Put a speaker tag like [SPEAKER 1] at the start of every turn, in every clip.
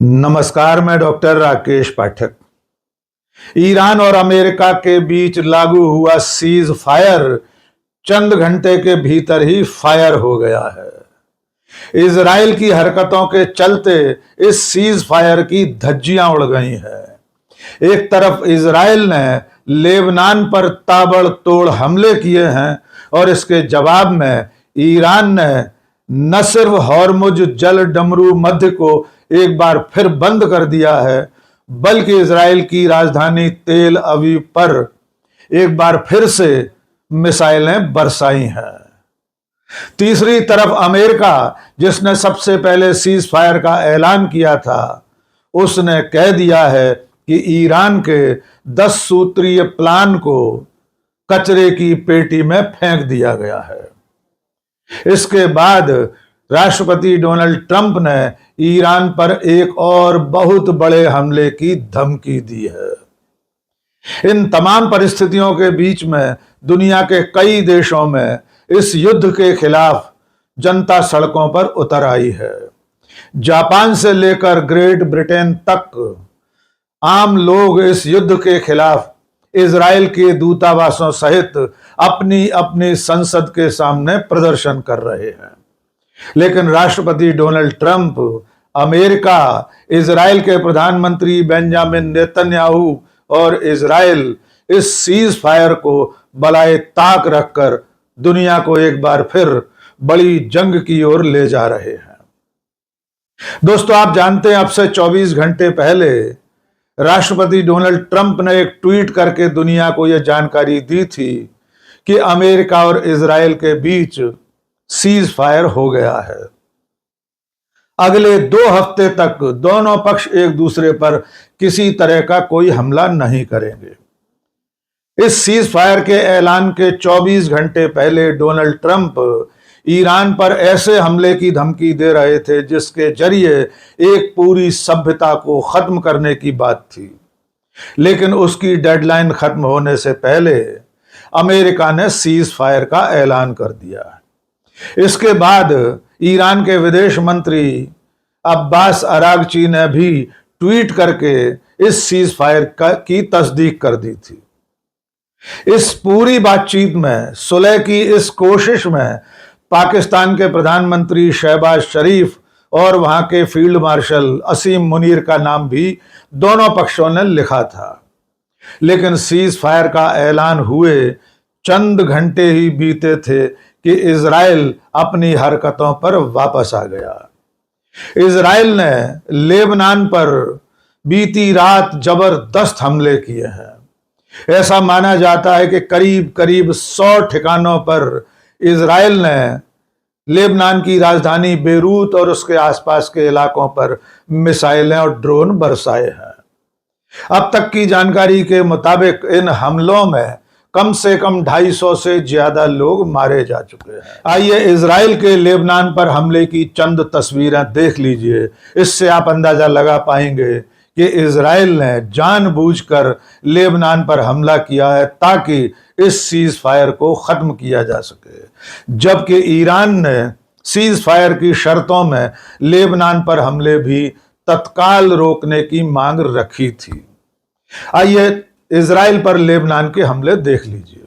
[SPEAKER 1] नमस्कार, मैं डॉक्टर राकेश पाठक। ईरान और अमेरिका के बीच लागू हुआ सीज फायर चंद घंटे के भीतर ही फायर हो गया है। इजराइल की हरकतों के चलते इस सीज फायर की धज्जियां उड़ गई हैं। एक तरफ इजराइल ने लेबनान पर ताबड़तोड़ हमले किए हैं और इसके जवाब में ईरान ने न सिर्फ हॉर्मुज जल डमरू मध्य को एक बार फिर बंद कर दिया है, बल्कि इजराइल की राजधानी तेल अवीव पर एक बार फिर से मिसाइलें बरसाई हैं। तीसरी तरफ अमेरिका, जिसने सबसे पहले सीज फायर का ऐलान किया था, उसने कह दिया है कि ईरान के 10 सूत्रीय प्लान को कचरे की पेटी में फेंक दिया गया है। इसके बाद राष्ट्रपति डोनाल्ड ट्रंप ने ईरान पर एक और बहुत बड़े हमले की धमकी दी है। इन तमाम परिस्थितियों के बीच में दुनिया के कई देशों में इस युद्ध के खिलाफ जनता सड़कों पर उतर आई है। जापान से लेकर ग्रेट ब्रिटेन तक आम लोग इस युद्ध के खिलाफ इजराइल के दूतावासों सहित अपनी अपनी संसद के सामने प्रदर्शन कर रहे हैं। लेकिन राष्ट्रपति डोनाल्ड ट्रंप, अमेरिका, इजराइल के प्रधानमंत्री बेंजामिन नेतन्याहू और इजराइल इस सीज फायर को बलाए ताक रखकर दुनिया को एक बार फिर बड़ी जंग की ओर ले जा रहे हैं। दोस्तों, आप जानते हैं अब से 24 घंटे पहले राष्ट्रपति डोनाल्ड ट्रंप ने एक ट्वीट करके दुनिया को यह जानकारी दी थी कि अमेरिका और इजराइल के बीच सीज फायर हो गया है। अगले 2 हफ्ते तक दोनों पक्ष एक दूसरे पर किसी तरह का कोई हमला नहीं करेंगे। इस सीज फायर के ऐलान के 24 घंटे पहले डोनाल्ड ट्रंप ईरान पर ऐसे हमले की धमकी दे रहे थे जिसके जरिए एक पूरी सभ्यता को खत्म करने की बात थी। लेकिन उसकी डेडलाइन खत्म होने से पहले अमेरिका ने सीज फायर का ऐलान कर दिया। इसके बाद ईरान के विदेश मंत्री अब्बास अरागची ने भी ट्वीट करके इस सीज फायर की तस्दीक कर दी थी। इस पूरी बातचीत में, सुलह की इस कोशिश में पाकिस्तान के प्रधानमंत्री शहबाज शरीफ और वहां के फील्ड मार्शल असीम मुनीर का नाम भी दोनों पक्षों ने लिखा था। लेकिन सीज फायर का ऐलान हुए चंद घंटे ही बीते थे कि इजराइल अपनी हरकतों पर वापस आ गया। इजराइल ने लेबनान पर बीती रात जबरदस्त हमले किए हैं। ऐसा माना जाता है कि करीब करीब 100 ठिकानों पर इजराइल ने लेबनान की राजधानी बेरूत और उसके आसपास के इलाकों पर मिसाइलें और ड्रोन बरसाए हैं। अब तक की जानकारी के मुताबिक इन हमलों में कम से कम 250 से ज्यादा लोग मारे जा चुके हैं। आइए इजराइल के लेबनान पर हमले की चंद तस्वीरें देख लीजिए। इससे आप अंदाजा लगा पाएंगे कि इजराइल ने जानबूझकर लेबनान पर हमला किया है ताकि इस सीज फायर को खत्म किया जा सके, जबकि ईरान ने सीज फायर की शर्तों में लेबनान पर हमले भी तत्काल रोकने की मांग रखी थी। आइए इजराइल पर लेबनान के हमले देख लीजिए।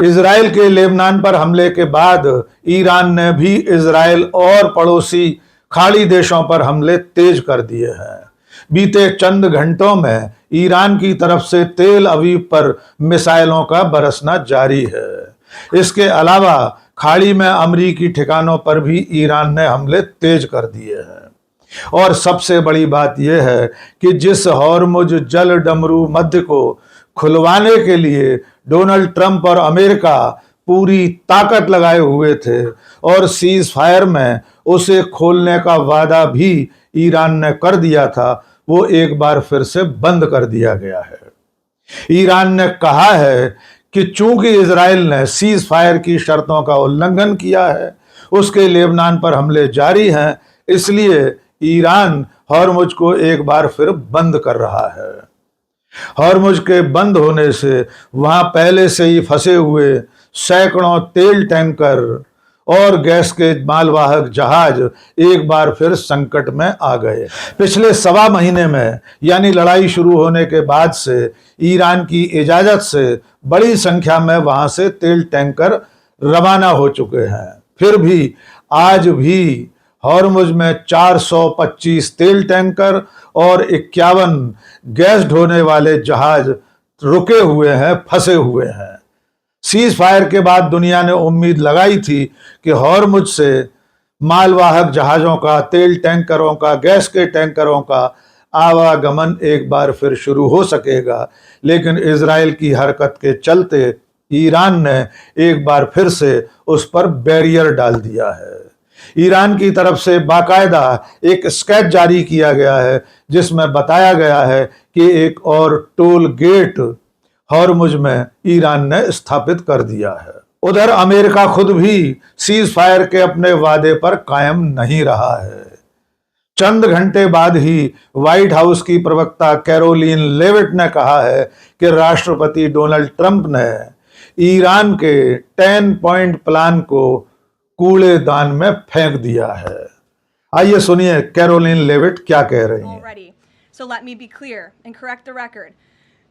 [SPEAKER 1] इजराइल के लेबनान पर हमले के बाद ईरान ने भी इजराइल और पड़ोसी खाड़ी देशों पर हमले तेज कर दिए हैं। बीते चंद घंटों में ईरान की तरफ से तेल अवीव पर मिसाइलों का बरसना जारी है। इसके अलावा खाड़ी में अमरीकी ठिकानों पर भी ईरान ने हमले तेज कर दिए हैं। और सबसे बड़ी बात यह है कि जिस हॉर्मुज जल डमरू मध्य को खुलवाने के लिए डोनाल्ड ट्रंप और अमेरिका पूरी ताकत लगाए हुए थे और सीज फायर में उसे खोलने का वादा भी ईरान ने कर दिया था, वो एक बार फिर से बंद कर दिया गया है। ईरान ने कहा है कि चूंकि इजराइल ने सीज फायर की शर्तों का उल्लंघन किया है, उसके लेबनान पर हमले जारी हैं, इसलिए ईरान हॉर्मुज को एक बार फिर बंद कर रहा है। हॉर्मुज के बंद होने से वहां पहले से ही फंसे हुए सैकड़ों तेल टैंकर और गैस के मालवाहक जहाज एक बार फिर संकट में आ गए। पिछले सवा महीने में यानी लड़ाई शुरू होने के बाद से ईरान की इजाजत से बड़ी संख्या में वहां से तेल टैंकर रवाना हो चुके हैं। फिर भी आज भी हॉर्मुज में 425 तेल टैंकर और 51 गैस ढोने वाले जहाज रुके हुए हैं, फंसे हुए हैं। सीज फायर के बाद दुनिया ने उम्मीद लगाई थी कि हॉर्मुज से मालवाहक जहाजों का, तेल टैंकरों का, गैस के टैंकरों का आवागमन एक बार फिर शुरू हो सकेगा, लेकिन इजराइल की हरकत के चलते ईरान ने एक बार फिर से उस पर बैरियर डाल दिया है। ईरान की तरफ से बाकायदा एक स्केच जारी किया गया है जिसमें बताया गया है कि एक और टोल गेट हॉर्मुज में ईरान ने स्थापित कर दिया है। उधर अमेरिका खुद भी सीज फायर के अपने वादे पर कायम नहीं रहा है। चंद घंटे बाद ही व्हाइट हाउस की प्रवक्ता कैरोलिन लेविट ने कहा है कि राष्ट्रपति डोनाल्ड ट्रंप ने ईरान के 10 पॉइंट प्लान को कूड़ेदान में फेंक दिया है। आइए सुनिए कैरोलिन लेविट क्या कह रही हैं।
[SPEAKER 2] So let me be clear and correct the record.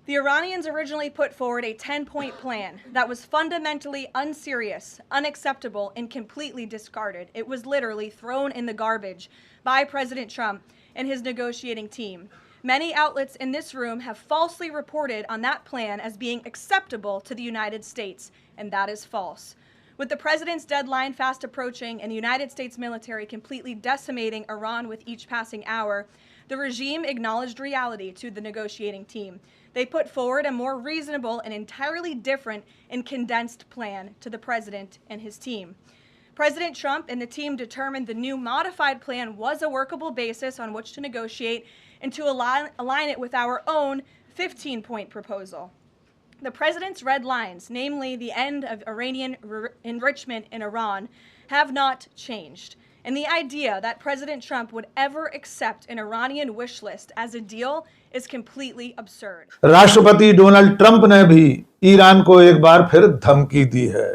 [SPEAKER 2] The Iranians originally put forward a 10-point plan that was fundamentally unserious, unacceptable, and completely discarded. It was literally thrown in the garbage by President Trump and his negotiating team. Many outlets in this room have falsely reported on that plan as being acceptable to the United States, and that is false. With the president's deadline fast approaching and the United States military completely decimating Iran with each passing hour, the regime acknowledged reality to the negotiating team. They put forward a more reasonable and entirely different and condensed plan to the president and his team. President Trump and the team determined the new modified plan was a workable basis on which to negotiate and to align it with our own 15-point proposal. The president's red lines, namely the end of Iranian enrichment in Iran, have not changed. And the idea that President Trump would ever accept an Iranian wish list as a deal is completely absurd.
[SPEAKER 1] राष्ट्रपति Donald Trump ने भी Iran को एक बार फिर धमकी दी है।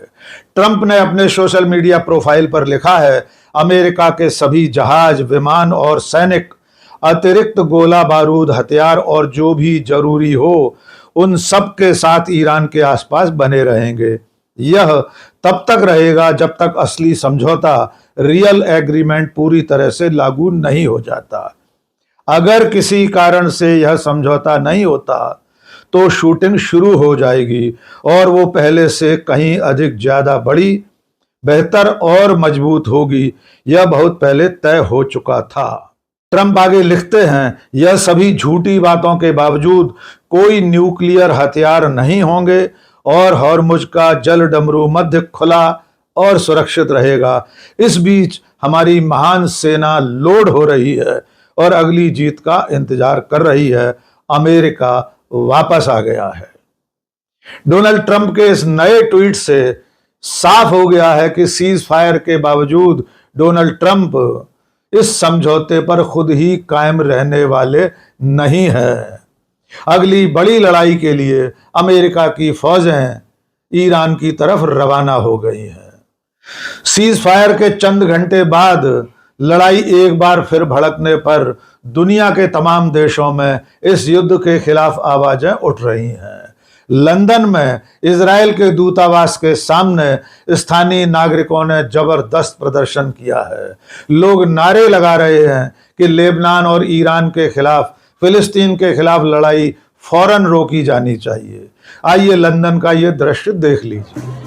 [SPEAKER 1] Trump ने अपने सोशल मीडिया प्रोफाइल पर लिखा है, अमेरिका के सभी जहाज, विमान और सैनिक अतिरिक्त गोला बारूद, हथियार और जो भी जरूरी हो उन सब के साथ ईरान के आसपास बने रहेंगे। यह तब तक रहेगा जब तक असली समझौता, रियल एग्रीमेंट पूरी तरह से लागू नहीं हो जाता। अगर किसी कारण से यह समझौता नहीं होता तो शूटिंग शुरू हो जाएगी और वो पहले से कहीं अधिक ज्यादा बड़ी, बेहतर और मजबूत होगी। यह बहुत पहले तय हो चुका था। ट्रंप आगे लिखते हैं, यह सभी झूठी बातों के बावजूद कोई न्यूक्लियर हथियार नहीं होंगे और हॉर्मुज का जल डमरू मध्य खुला और सुरक्षित रहेगा। इस बीच हमारी महान सेना लोड हो रही है और अगली जीत का इंतजार कर रही है। अमेरिका वापस आ गया है। डोनाल्ड ट्रंप के इस नए ट्वीट से साफ हो गया है कि सीज फायर के बावजूद डोनाल्ड ट्रंप इस समझौते पर खुद ही कायम रहने वाले नहीं है। अगली बड़ी लड़ाई के लिए अमेरिका की फौजें ईरान की तरफ रवाना हो गई हैं। सीज फायर के चंद घंटे बाद लड़ाई एक बार फिर भड़कने पर दुनिया के तमाम देशों में इस युद्ध के खिलाफ आवाजें उठ रही हैं। लंदन में इजराइल के दूतावास के सामने स्थानीय नागरिकों ने जबरदस्त प्रदर्शन किया है। लोग नारे लगा रहे हैं कि लेबनान और ईरान के खिलाफ, फिलिस्तीन के खिलाफ लड़ाई फौरन रोकी जानी चाहिए। आइए लंदन का ये दृश्य देख लीजिए।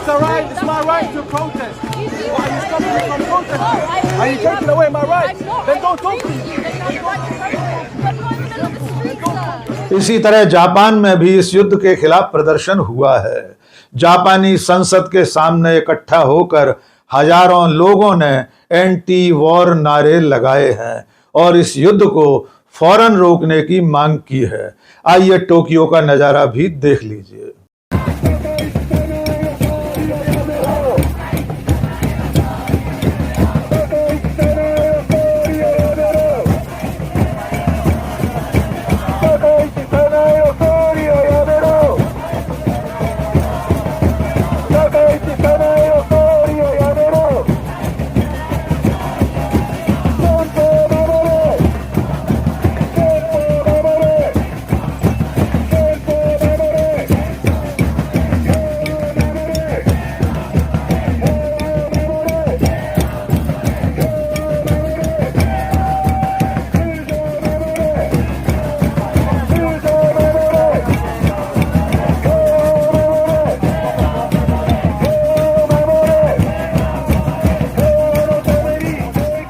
[SPEAKER 3] It's a right. It's my right to protest. Why are you stopping me from protesting? Are you taking away my rights? Then don't talk to me.
[SPEAKER 1] इसी तरह जापान में भी इस युद्ध के खिलाफ प्रदर्शन हुआ है। जापानी संसद के सामने इकट्ठा होकर हजारों लोगों ने एंटी वॉर नारे लगाए हैं और इस युद्ध को फौरन रोकने की मांग की है। आइए टोक्यो का नजारा भी देख लीजिए।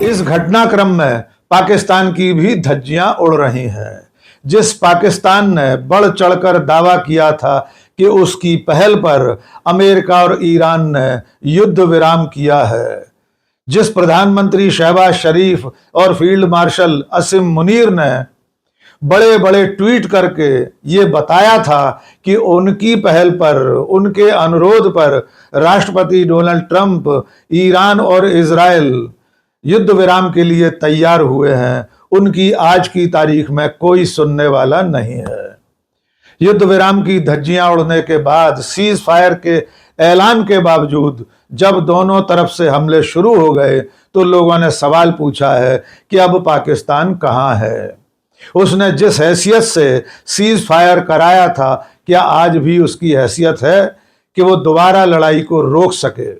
[SPEAKER 1] इस घटनाक्रम में पाकिस्तान की भी धज्जियां उड़ रही हैं। जिस पाकिस्तान ने बढ़ चढ़कर दावा किया था कि उसकी पहल पर अमेरिका और ईरान ने युद्ध विराम किया है, जिस प्रधानमंत्री शहबाज शरीफ और फील्ड मार्शल असीम मुनीर ने बड़े बड़े ट्वीट करके ये बताया था कि उनकी पहल पर, उनके अनुरोध पर राष्ट्रपति डोनाल्ड ट्रंप ईरान और इजराइल युद्ध विराम के लिए तैयार हुए हैं, उनकी आज की तारीख में कोई सुनने वाला नहीं है। युद्ध विराम की धज्जियां उड़ने के बाद, सीज फायर के ऐलान के बावजूद जब दोनों तरफ से हमले शुरू हो गए तो लोगों ने सवाल पूछा है कि अब पाकिस्तान कहां है। उसने जिस हैसियत से सीज फायर कराया था, क्या आज भी उसकी हैसियत है कि वो दोबारा लड़ाई को रोक सके?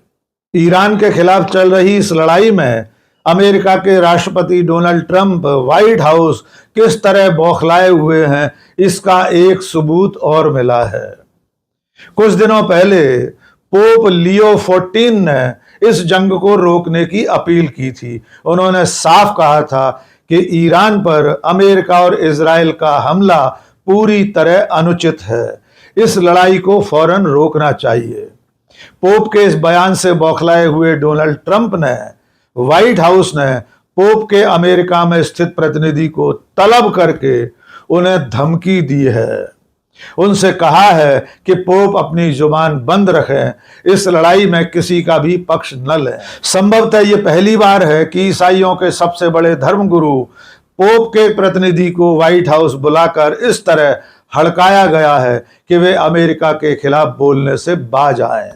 [SPEAKER 1] ईरान के खिलाफ चल रही इस लड़ाई में अमेरिका के राष्ट्रपति डोनाल्ड ट्रंप व्हाइट हाउस किस तरह बौखलाए हुए हैं, इसका एक सबूत और मिला है। कुछ दिनों पहले पोप लियो 14 ने इस जंग को रोकने की अपील की थी। उन्होंने साफ कहा था कि ईरान पर अमेरिका और इजराइल का हमला पूरी तरह अनुचित है, इस लड़ाई को फौरन रोकना चाहिए। पोप के इस बयान से बौखलाए हुए डोनाल्ड ट्रंप ने, व्हाइट हाउस ने पोप के अमेरिका में स्थित प्रतिनिधि को तलब करके उन्हें धमकी दी है। उनसे कहा है कि पोप अपनी जुबान बंद रखें, इस लड़ाई में किसी का भी पक्ष न लें। संभवतः ये पहली बार है कि ईसाइयों के सबसे बड़े धर्मगुरु पोप के प्रतिनिधि को व्हाइट हाउस बुलाकर इस तरह हड़काया गया है कि वे अमेरिका के खिलाफ बोलने से बाज आए।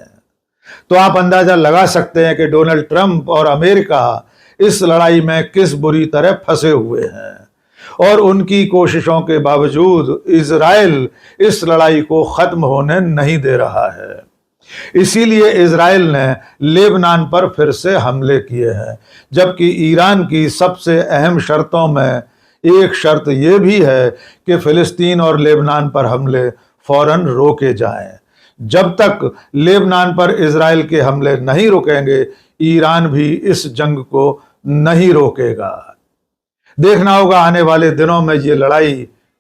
[SPEAKER 1] तो आप अंदाजा लगा सकते हैं कि डोनाल्ड ट्रंप और अमेरिका इस लड़ाई में किस बुरी तरह फंसे हुए हैं और उनकी कोशिशों के बावजूद इजराइल इस लड़ाई को खत्म होने नहीं दे रहा है। इसीलिए इजराइल ने लेबनान पर फिर से हमले किए हैं, जबकि ईरान की सबसे अहम शर्तों में एक शर्त यह भी है कि फिलिस्तीन और लेबनान पर हमले फौरन रोके जाएं। जब तक लेबनान पर इजराइल के हमले नहीं रुकेंगे, ईरान भी इस जंग को नहीं रोकेगा। देखना होगा आने वाले दिनों में ये लड़ाई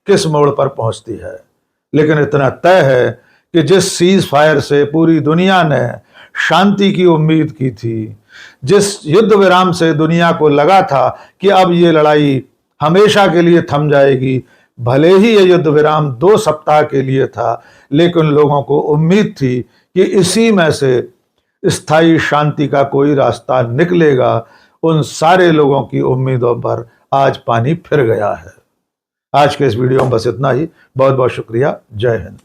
[SPEAKER 1] किस मोड़ पर पहुंचती है। लेकिन इतना तय है कि जिस सीज फायर से पूरी दुनिया ने शांति की उम्मीद की थी, जिस युद्ध विराम से दुनिया को लगा था कि अब ये लड़ाई हमेशा के लिए थम जाएगी, भले ही ये युद्ध विराम 2 सप्ताह के लिए था, लेकिन लोगों को उम्मीद थी कि इसी में से स्थायी शांति का कोई रास्ता निकलेगा। उन सारे लोगों की उम्मीदों पर आज पानी फिर गया है। आज के इस वीडियो में बस इतना ही। बहुत बहुत शुक्रिया। जय हिंद।